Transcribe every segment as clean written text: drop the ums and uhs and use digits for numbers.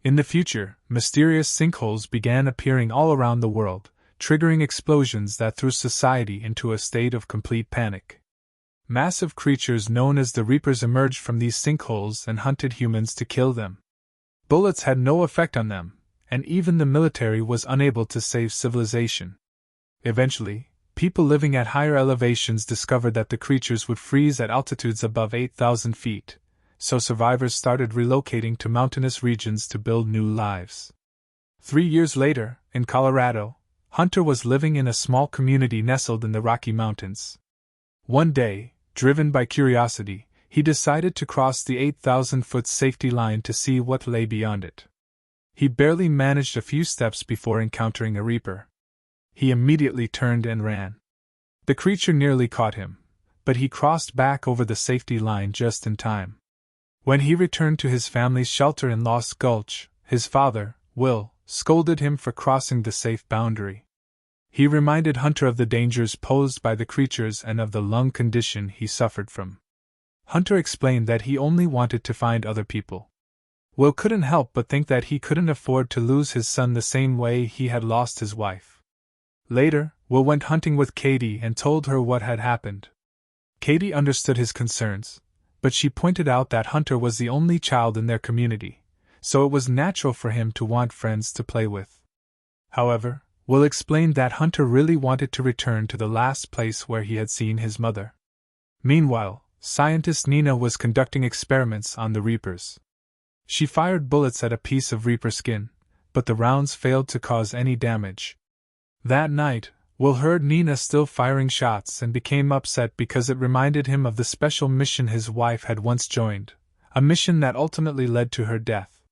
In the future, mysterious sinkholes began appearing all around the world, triggering explosions that threw society into a state of complete panic. Massive creatures known as the Reapers emerged from these sinkholes and hunted humans to kill them. Bullets had no effect on them, and even the military was unable to save civilization. Eventually, people living at higher elevations discovered that the creatures would freeze at altitudes above 8,000 feet, so survivors started relocating to mountainous regions to build new lives. 3 years later, in Colorado, Hunter was living in a small community nestled in the Rocky Mountains. One day, driven by curiosity, he decided to cross the 8,000-foot safety line to see what lay beyond it. He barely managed a few steps before encountering a Reaper. He immediately turned and ran. The creature nearly caught him, but he crossed back over the safety line just in time. When he returned to his family's shelter in Lost Gulch, his father, Will, scolded him for crossing the safe boundary. He reminded Hunter of the dangers posed by the creatures and of the lung condition he suffered from. Hunter explained that he only wanted to find other people. Will couldn't help but think that he couldn't afford to lose his son the same way he had lost his wife. Later, Will went hunting with Katie and told her what had happened. Katie understood his concerns, but she pointed out that Hunter was the only child in their community, so it was natural for him to want friends to play with. However, Will explained that Hunter really wanted to return to the last place where he had seen his mother. Meanwhile, scientist Nina was conducting experiments on the Reapers. She fired bullets at a piece of Reaper skin, but the rounds failed to cause any damage. That night, Will heard Nina still firing shots and became upset because it reminded him of the special mission his wife had once joined, a mission that ultimately led to her death.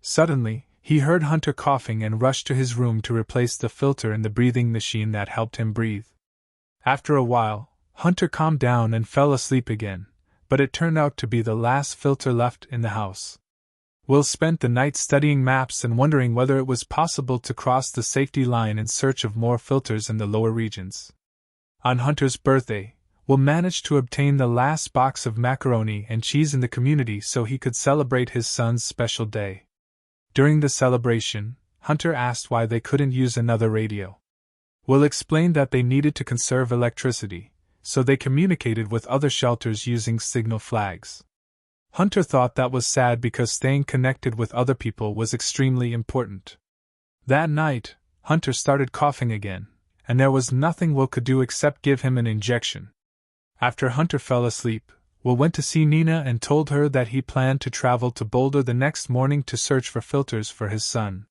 Suddenly, he heard Hunter coughing and rushed to his room to replace the filter in the breathing machine that helped him breathe. After a while, Hunter calmed down and fell asleep again, but it turned out to be the last filter left in the house. Will spent the night studying maps and wondering whether it was possible to cross the safety line in search of more filters in the lower regions. On Hunter's birthday, Will managed to obtain the last box of macaroni and cheese in the community so he could celebrate his son's special day. During the celebration, Hunter asked why they couldn't use another radio. Will explained that they needed to conserve electricity, so they communicated with other shelters using signal flags. Hunter thought that was sad because staying connected with other people was extremely important. That night, Hunter started coughing again, and there was nothing Will could do except give him an injection. After Hunter fell asleep, Will went to see Nina and told her that he planned to travel to Boulder the next morning to search for filters for his son.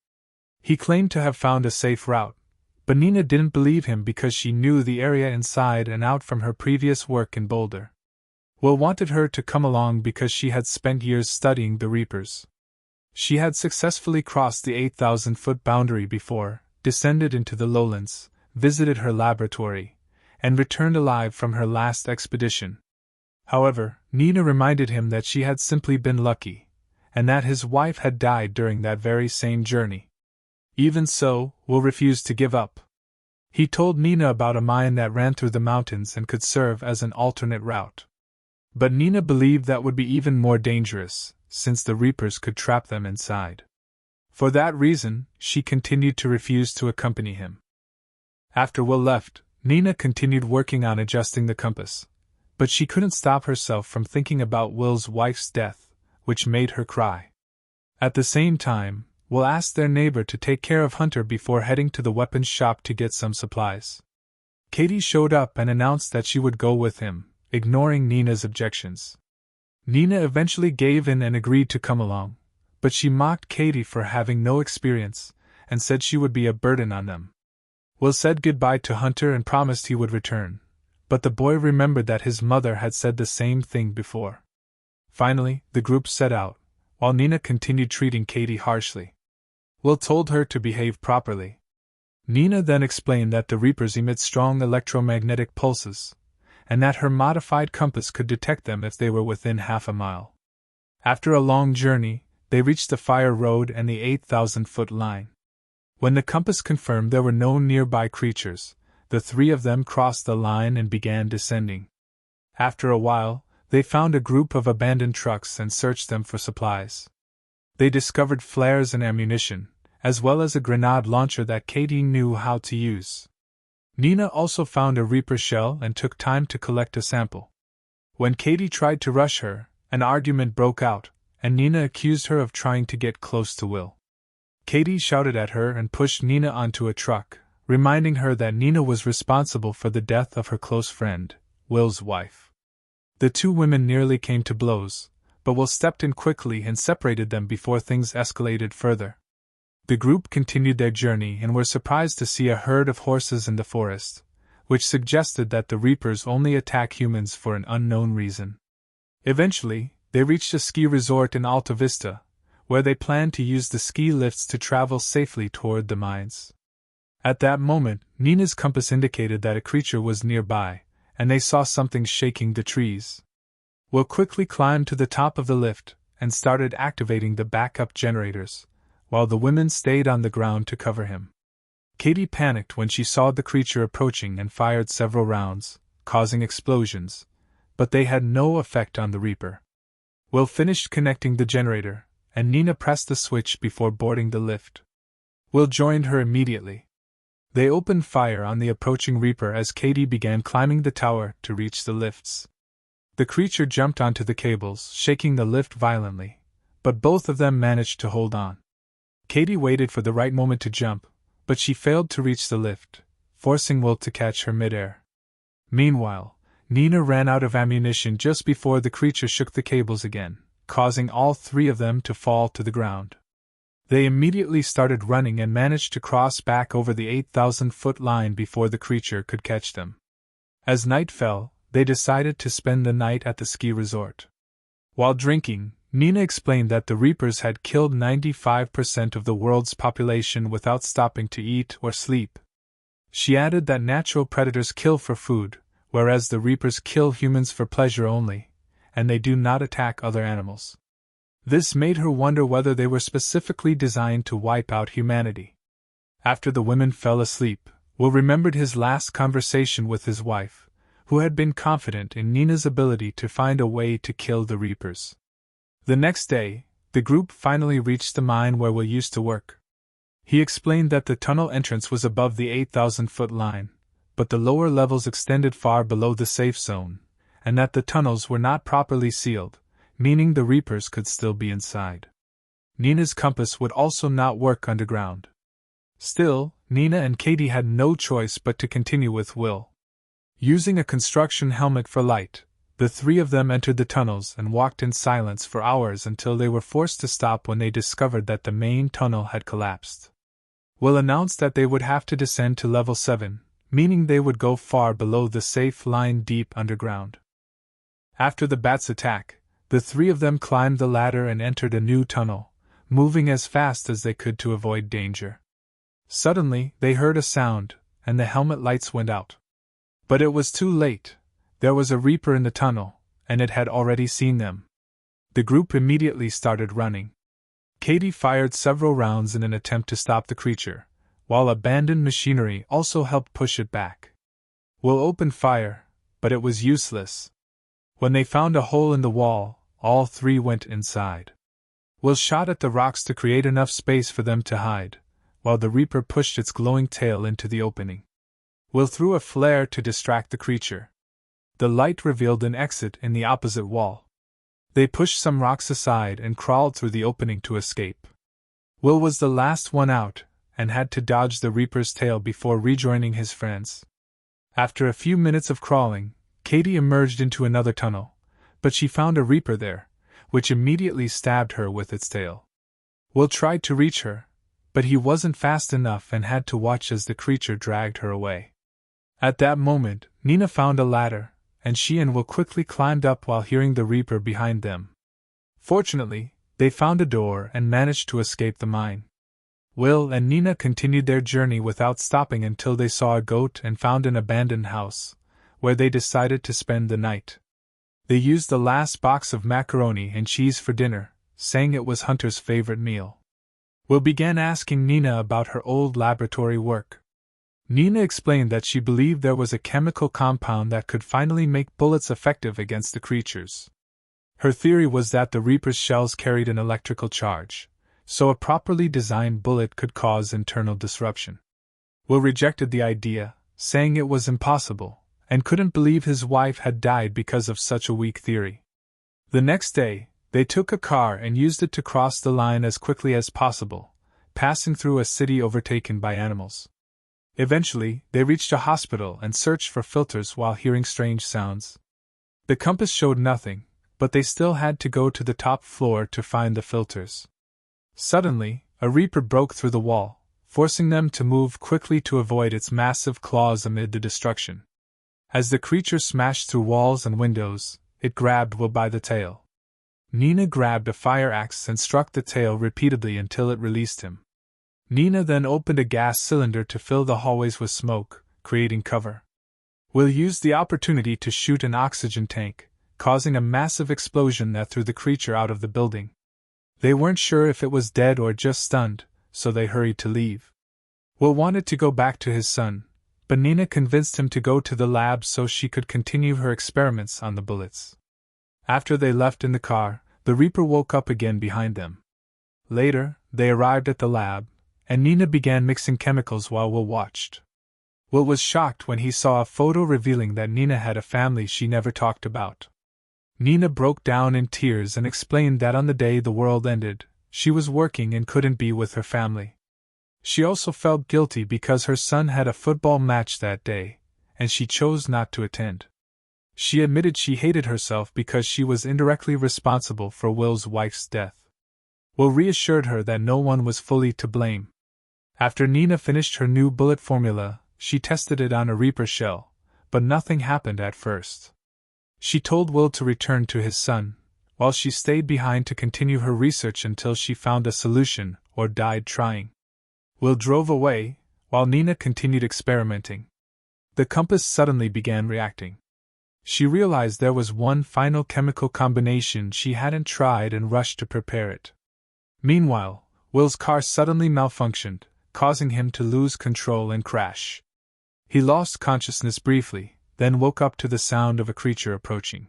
He claimed to have found a safe route, but Nina didn't believe him because she knew the area inside and out from her previous work in Boulder. Will wanted her to come along because she had spent years studying the Reapers. She had successfully crossed the 8,000-foot boundary before, descended into the lowlands, visited her laboratory, and returned alive from her last expedition. However, Nina reminded him that she had simply been lucky, and that his wife had died during that very same journey. Even so, Will refused to give up. He told Nina about a mine that ran through the mountains and could serve as an alternate route. But Nina believed that would be even more dangerous, since the Reapers could trap them inside. For that reason, she continued to refuse to accompany him. After Will left, Nina continued working on adjusting the compass, but she couldn't stop herself from thinking about Will's wife's death, which made her cry. At the same time, Will asked their neighbor to take care of Hunter before heading to the weapons shop to get some supplies. Katie showed up and announced that she would go with him, ignoring Nina's objections. Nina eventually gave in and agreed to come along, but she mocked Katie for having no experience, and said she would be a burden on them. Will said goodbye to Hunter and promised he would return, but the boy remembered that his mother had said the same thing before. Finally, the group set out, while Nina continued treating Katie harshly. Will told her to behave properly. Nina then explained that the Reapers emit strong electromagnetic pulses, and that her modified compass could detect them if they were within half a mile. After a long journey, they reached the fire road and the 8,000-foot line. When the compass confirmed there were no nearby creatures, the three of them crossed the line and began descending. After a while, they found a group of abandoned trucks and searched them for supplies. they discovered flares and ammunition, as well as a grenade launcher that Katie knew how to use. Nina also found a Reaper shell and took time to collect a sample. When Katie tried to rush her, an argument broke out, and Nina accused her of trying to get close to Will. Katie shouted at her and pushed Nina onto a truck, reminding her that Nina was responsible for the death of her close friend, Will's wife. The two women nearly came to blows, but Will stepped in quickly and separated them before things escalated further. The group continued their journey and were surprised to see a herd of horses in the forest, which suggested that the Reapers only attack humans for an unknown reason. Eventually, they reached a ski resort in Alta Vista, where they planned to use the ski lifts to travel safely toward the mines. At that moment, Nina's compass indicated that a creature was nearby, and they saw something shaking the trees. Will quickly climbed to the top of the lift and started activating the backup generators, while the women stayed on the ground to cover him. Katie panicked when she saw the creature approaching and fired several rounds, causing explosions, but they had no effect on the Reaper. Will finished connecting the generator, and Nina pressed the switch before boarding the lift. Will joined her immediately. They opened fire on the approaching Reaper as Katie began climbing the tower to reach the lifts. The creature jumped onto the cables, shaking the lift violently, but both of them managed to hold on. Katie waited for the right moment to jump, but she failed to reach the lift, forcing Will to catch her midair. Meanwhile, Nina ran out of ammunition just before the creature shook the cables again, causing all three of them to fall to the ground. They immediately started running and managed to cross back over the 8,000-foot line before the creature could catch them. As night fell, they decided to spend the night at the ski resort. While drinking, Nina explained that the Reapers had killed 95% of the world's population without stopping to eat or sleep. She added that natural predators kill for food, whereas the Reapers kill humans for pleasure only, and they do not attack other animals. This made her wonder whether they were specifically designed to wipe out humanity. After the women fell asleep, Will remembered his last conversation with his wife, who had been confident in Nina's ability to find a way to kill the Reapers. The next day, the group finally reached the mine where Will used to work. He explained that the tunnel entrance was above the 8,000-foot line, but the lower levels extended far below the safe zone, and that the tunnels were not properly sealed, meaning the Reapers could still be inside. Nina's compass would also not work underground. Still, Nina and Katie had no choice but to continue with Will. Using a construction helmet for light, the three of them entered the tunnels and walked in silence for hours until they were forced to stop when they discovered that the main tunnel had collapsed. Will announced that they would have to descend to level 7, meaning they would go far below the safe line deep underground. After the bats' attack, the three of them climbed the ladder and entered a new tunnel, moving as fast as they could to avoid danger. Suddenly, they heard a sound, and the helmet lights went out. But it was too late. There was a Reaper in the tunnel, and it had already seen them. The group immediately started running. Katie fired several rounds in an attempt to stop the creature, while abandoned machinery also helped push it back. Will opened fire, but it was useless. When they found a hole in the wall, all three went inside. Will shot at the rocks to create enough space for them to hide, while the Reaper pushed its glowing tail into the opening. Will threw a flare to distract the creature. The light revealed an exit in the opposite wall. They pushed some rocks aside and crawled through the opening to escape. Will was the last one out, and had to dodge the Reaper's tail before rejoining his friends. After a few minutes of crawling, Katie emerged into another tunnel, but she found a Reaper there, which immediately stabbed her with its tail. Will tried to reach her, but he wasn't fast enough and had to watch as the creature dragged her away. At that moment, Nina found a ladder, and she and Will quickly climbed up while hearing the Reaper behind them. Fortunately, they found a door and managed to escape the mine. Will and Nina continued their journey without stopping until they saw a goat and found an abandoned house, where they decided to spend the night. They used the last box of macaroni and cheese for dinner, saying it was Hunter's favorite meal. Will began asking Nina about her old laboratory work. Nina explained that she believed there was a chemical compound that could finally make bullets effective against the creatures. Her theory was that the Reaper's shells carried an electrical charge, so a properly designed bullet could cause internal disruption. Will rejected the idea, saying it was impossible, and couldn't believe his wife had died because of such a weak theory. The next day, they took a car and used it to cross the line as quickly as possible, passing through a city overtaken by animals. Eventually, they reached a hospital and searched for filters while hearing strange sounds. The compass showed nothing, but they still had to go to the top floor to find the filters. Suddenly, a reaper broke through the wall, forcing them to move quickly to avoid its massive claws amid the destruction. As the creature smashed through walls and windows, it grabbed Will by the tail. Nina grabbed a fire axe and struck the tail repeatedly until it released him. Nina then opened a gas cylinder to fill the hallways with smoke, creating cover. Will used the opportunity to shoot an oxygen tank, causing a massive explosion that threw the creature out of the building. They weren't sure if it was dead or just stunned, so they hurried to leave. Will wanted to go back to his son, but Nina convinced him to go to the lab so she could continue her experiments on the bullets. After they left in the car, the Reaper woke up again behind them. Later, they arrived at the lab, and Nina began mixing chemicals while Will watched. Will was shocked when he saw a photo revealing that Nina had a family she never talked about. Nina broke down in tears and explained that on the day the world ended, she was working and couldn't be with her family. She also felt guilty because her son had a football match that day, and she chose not to attend. She admitted she hated herself because she was indirectly responsible for Will's wife's death. Will reassured her that no one was fully to blame. After Nina finished her new bullet formula, she tested it on a Reaper shell, but nothing happened at first. She told Will to return to his son, while she stayed behind to continue her research until she found a solution or died trying. Will drove away, while Nina continued experimenting. The compass suddenly began reacting. She realized there was one final chemical combination she hadn't tried and rushed to prepare it. Meanwhile, Will's car suddenly malfunctioned, causing him to lose control and crash. He lost consciousness briefly, then woke up to the sound of a creature approaching.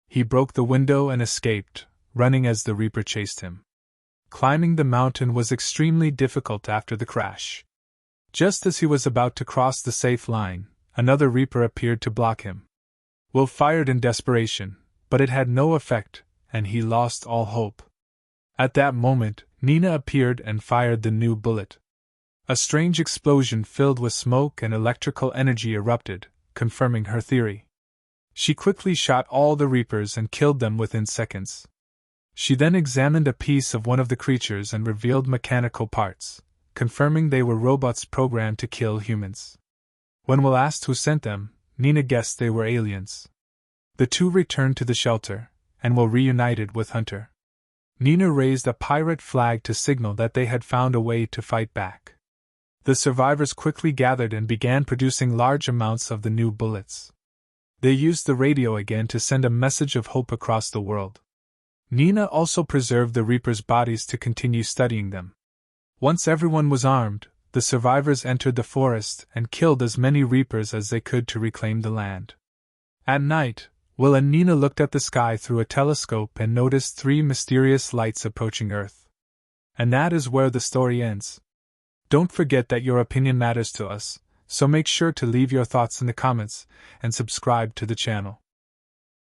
He broke the window and escaped, running as the Reaper chased him. Climbing the mountain was extremely difficult after the crash. Just as he was about to cross the safe line, another Reaper appeared to block him. Will fired in desperation, but it had no effect, and he lost all hope. At that moment, Nina appeared and fired the new bullet. A strange explosion filled with smoke and electrical energy erupted, confirming her theory. She quickly shot all the Reapers and killed them within seconds. She then examined a piece of one of the creatures and revealed mechanical parts, confirming they were robots programmed to kill humans. When Will asked who sent them, Nina guessed they were aliens. The two returned to the shelter, and Will reunited with Hunter. Nina raised a pirate flag to signal that they had found a way to fight back. The survivors quickly gathered and began producing large amounts of the new bullets. They used the radio again to send a message of hope across the world. Nina also preserved the Reapers' bodies to continue studying them. Once everyone was armed, the survivors entered the forest and killed as many Reapers as they could to reclaim the land. At night, Will and Nina looked at the sky through a telescope and noticed 3 mysterious lights approaching Earth. And that is where the story ends. Don't forget that your opinion matters to us, so make sure to leave your thoughts in the comments and subscribe to the channel.